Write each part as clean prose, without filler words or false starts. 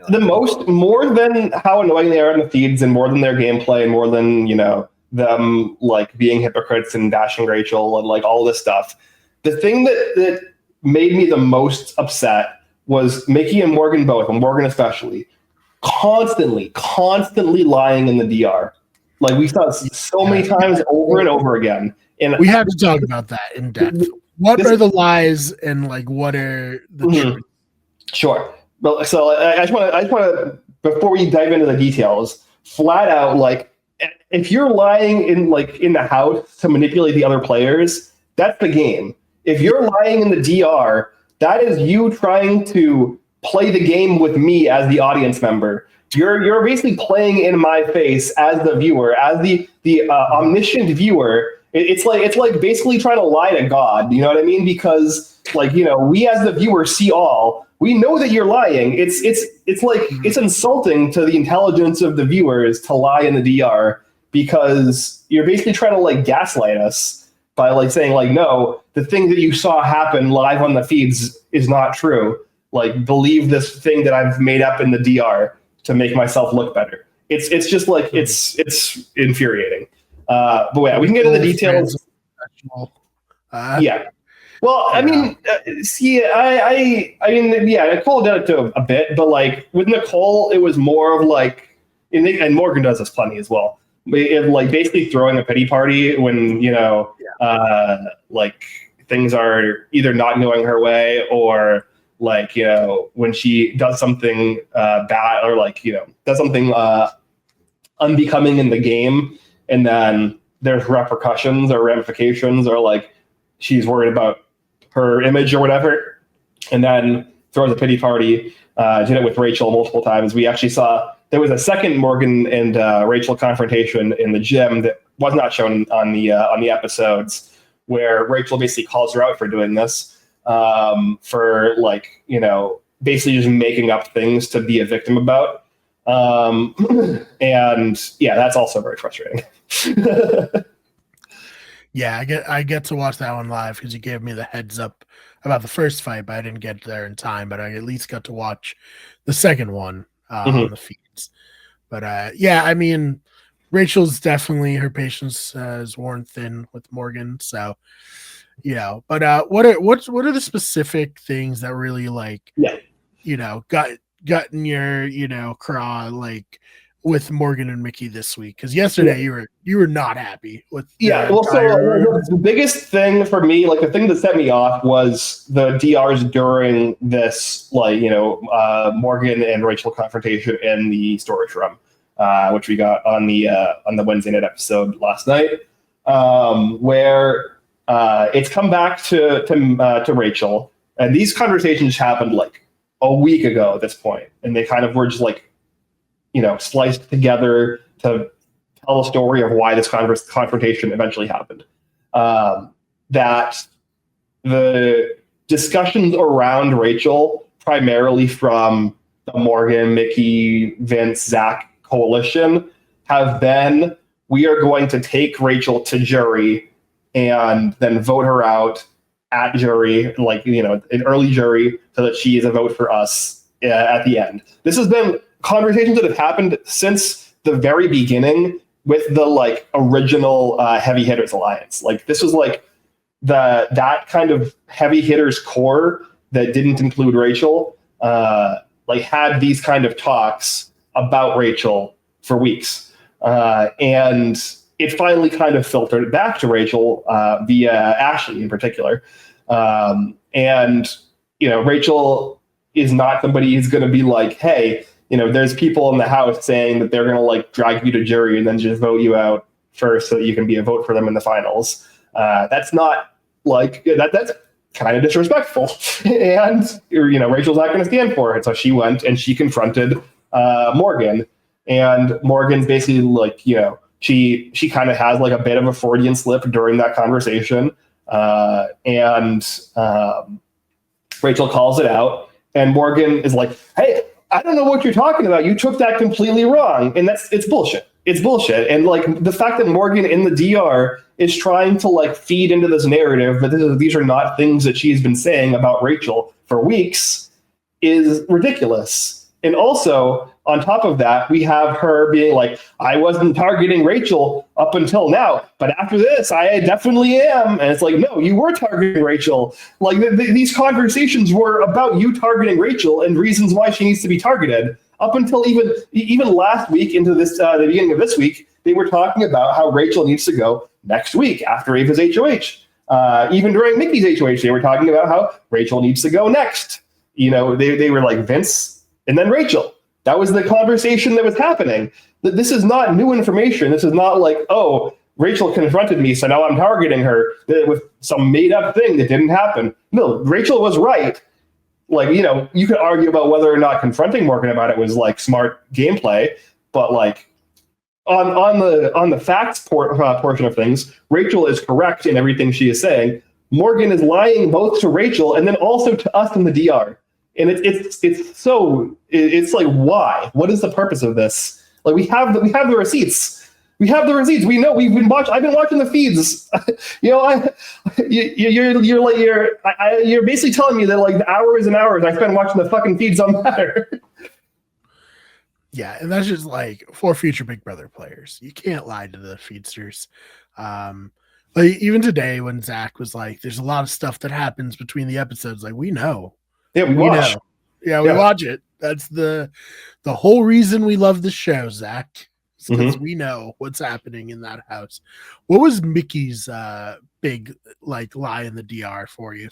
The most, more than how annoying they are in the feeds, and more than their gameplay, and more than, them like being hypocrites and bashing Rachel and like all this stuff. The thing that made me the most upset was Mickey and Morgan both, and Morgan especially, constantly lying in the DR. Like we saw so many times over and over again. And we have to talk about that in depth. What are the lies and like what are the truth? Sure. Well, so I just want to, before we dive into the details, flat out, like, if you're lying in the house to manipulate the other players, that's the game. If you're lying in the DR, that is you trying to play the game with me as the audience member. You're basically playing in my face as the viewer, as the omniscient viewer. It's like basically trying to lie to God. You know what I mean? Because we as the viewer see all. We know that you're lying. It's like it's insulting to the intelligence of the viewers to lie in the DR, because you're basically trying to gaslight us by saying no, the thing that you saw happen live on the feeds is not true. Believe this thing that I've made up in the DR to make myself look better. It's just it's infuriating. But yeah, we can get into the details. Yeah. Well, I mean, Nicole did it to a bit, but with Nicole, it was more of and Morgan does this plenty as well. Basically throwing a pity party when things are either not going her way, or when she does something bad, or does something unbecoming in the game, and then there's repercussions or ramifications, or she's worried about her image or whatever, and then throws a pity party. Did it with Rachel multiple times. We actually saw there was a second Morgan and Rachel confrontation in the gym that was not shown on the episodes, where Rachel basically calls her out for doing this, for basically just making up things to be a victim about. And yeah, that's also very frustrating. Yeah, I get to watch that one live because you gave me the heads up about the first fight, but I didn't get there in time. But I at least got to watch the second one on the feeds. But yeah, I mean, Rachel's definitely, her patience is worn thin with Morgan. So, but what are the specific things that really got in your craw with Morgan and Mickey this week? Because yesterday you were not happy with the biggest thing for me, the thing that set me off, was the DRs during this Morgan and Rachel confrontation in the storage room, which we got on the Wednesday night episode last night, where it's come back to Rachel, and these conversations happened a week ago at this point, and they kind of were just sliced together to tell the story of why this confrontation eventually happened. That the discussions around Rachel, primarily from the Morgan, Mickey, Vince, Zach coalition, have been, we are going to take Rachel to jury and then vote her out at jury, an early jury, so that she is a vote for us at the end. This has been conversations that have happened since the very beginning with the original Heavy Hitters Alliance. This was that kind of heavy hitters core that didn't include Rachel, had these kind of talks about Rachel for weeks. And it finally kind of filtered back to Rachel via Ashley in particular. And Rachel is not somebody who's going to be hey, there's people in the house saying that they're going to drag you to jury and then just vote you out first so that you can be a vote for them in the finals. That's not that's kind of disrespectful. And, Rachel's not going to stand for it. So she went and she confronted Morgan, and Morgan's basically she kind of has a bit of a Freudian slip during that conversation. And Rachel calls it out, and Morgan is hey, I don't know what you're talking about. You took that completely wrong. And it's bullshit. It's bullshit. And the fact that Morgan in the DR is trying to feed into this narrative that these are not things that she's been saying about Rachel for weeks is ridiculous. And also, on top of that, we have her being like, I wasn't targeting Rachel up until now, but after this, I definitely am. And it's like, no, you were targeting Rachel. Like, these conversations were about you targeting Rachel and reasons why she needs to be targeted. Up until even last week into this the beginning of this week, they were talking about how Rachel needs to go next week after Ava's HOH. Even during Mickey's HOH, they were talking about how Rachel needs to go next. You know, they were like Vince and then Rachel. That was the conversation that was happening. This is not new information. This is not like, oh, Rachel confronted me, so now I'm targeting her with some made up thing that didn't happen. No, Rachel was right. Like, you know, you could argue about whether or not confronting Morgan about it was like smart gameplay, but like on the facts portion of things, Rachel is correct in everything she is saying. Morgan is lying both to Rachel and then also to us in the DR. And it's like, why? What is the purpose of this? Like, we have the receipts. We have the receipts. We know I've been watching the feeds. You know, you're basically telling me that like the hours and hours I spend watching the fucking feeds don't matter. Yeah, and that's just like for future Big Brother players. You can't lie to the feedsters. Like even today when Zach was like, there's a lot of stuff that happens between the episodes. Like, we know. Yeah, we watch. Know. Yeah, we watch it. That's the whole reason we love the show, Zach. Because we know what's happening in that house. What was Mickey's big like lie in the DR for you?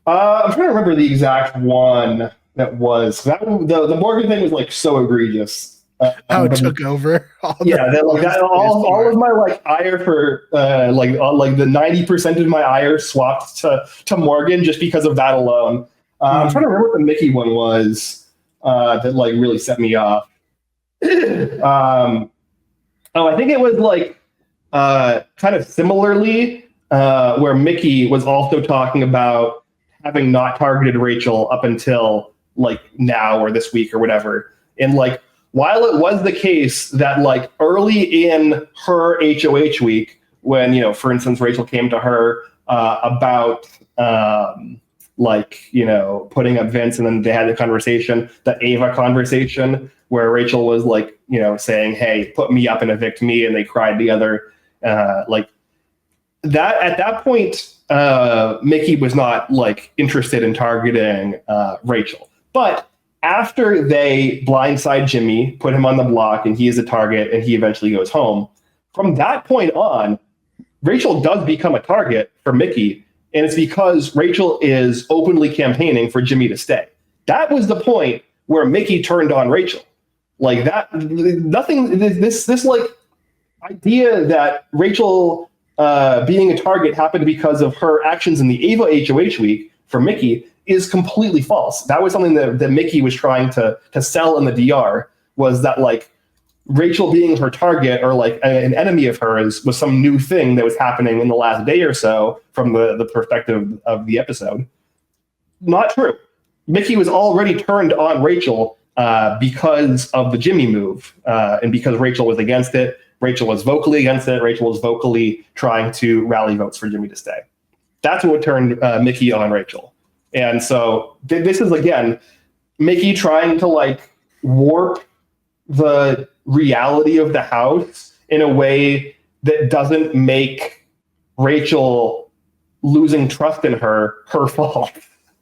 I'm trying to remember the exact one that was. The Morgan thing was like so egregious. How it took over. All of my like ire for like the 90% of my ire swapped to Morgan just because of that alone. I'm trying to remember what the Mickey one was that like really set me off. I think it was like kind of similarly where Mickey was also talking about having not targeted Rachel up until like now or this week or whatever. And like, while it was the case that like early in her HOH week, when, you know, for instance, Rachel came to her about like, you know, putting up Vince, and then they had the conversation, the Ava conversation, where Rachel was like, you know, saying, hey, put me up and evict me, and they cried together. Like that at that point, Mickey was not like interested in targeting Rachel. But after they blindside Jimmy, put him on the block, and he is a target, and he eventually goes home, from that point on, Rachel does become a target for Mickey. And it's because Rachel is openly campaigning for Jimmy to stay. That was the point where Mickey turned on Rachel. Like that, nothing, this like idea that Rachel being a target happened because of her actions in the Ava HOH week for Mickey is completely false. That was something that Mickey was trying to sell in the DR, was that like Rachel being her target or like an enemy of hers was some new thing that was happening in the last day or so from the perspective of the episode. Not true. Mickey was already turned on Rachel because of the Jimmy move, and because Rachel was against it. Rachel was vocally against it. Rachel was vocally trying to rally votes for Jimmy to stay. That's what turned Mickey on Rachel. And so this is, again, Mickey trying to like warp the reality of the house in a way that doesn't make Rachel losing trust in her fault.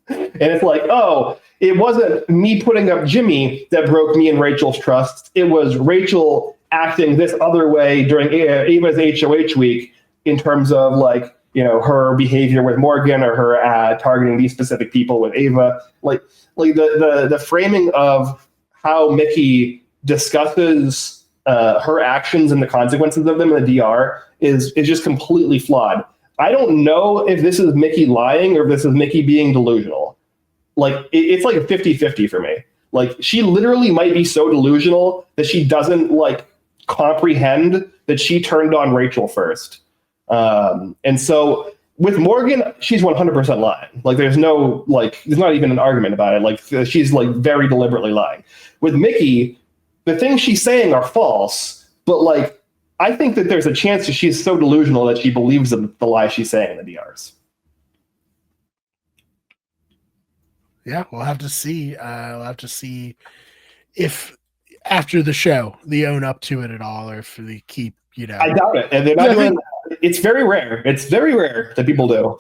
And it's like, oh, it wasn't me putting up Jimmy that broke me and Rachel's trust. It was Rachel acting this other way during Ava's HOH week in terms of like, you know, her behavior with Morgan or her targeting these specific people with Ava. Like the framing of how Mickey discusses her actions and the consequences of them in the DR is just completely flawed. I don't know if this is Mickey lying or if this is Mickey being delusional. Like it's like a 50-50 for me. Like she literally might be so delusional that she doesn't like comprehend that she turned on Rachel first. And so with Morgan, she's 100% lying. Like there's not even an argument about it. Like she's like very deliberately lying. With Mickey, the things she's saying are false, but like I think that there's a chance that she's so delusional that she believes the lie she's saying in the DRs. Yeah, we'll have to see. We'll have to see if after the show they own up to it at all, or if they keep, I doubt it, and they're not doing. It's very rare. It's very rare that people do.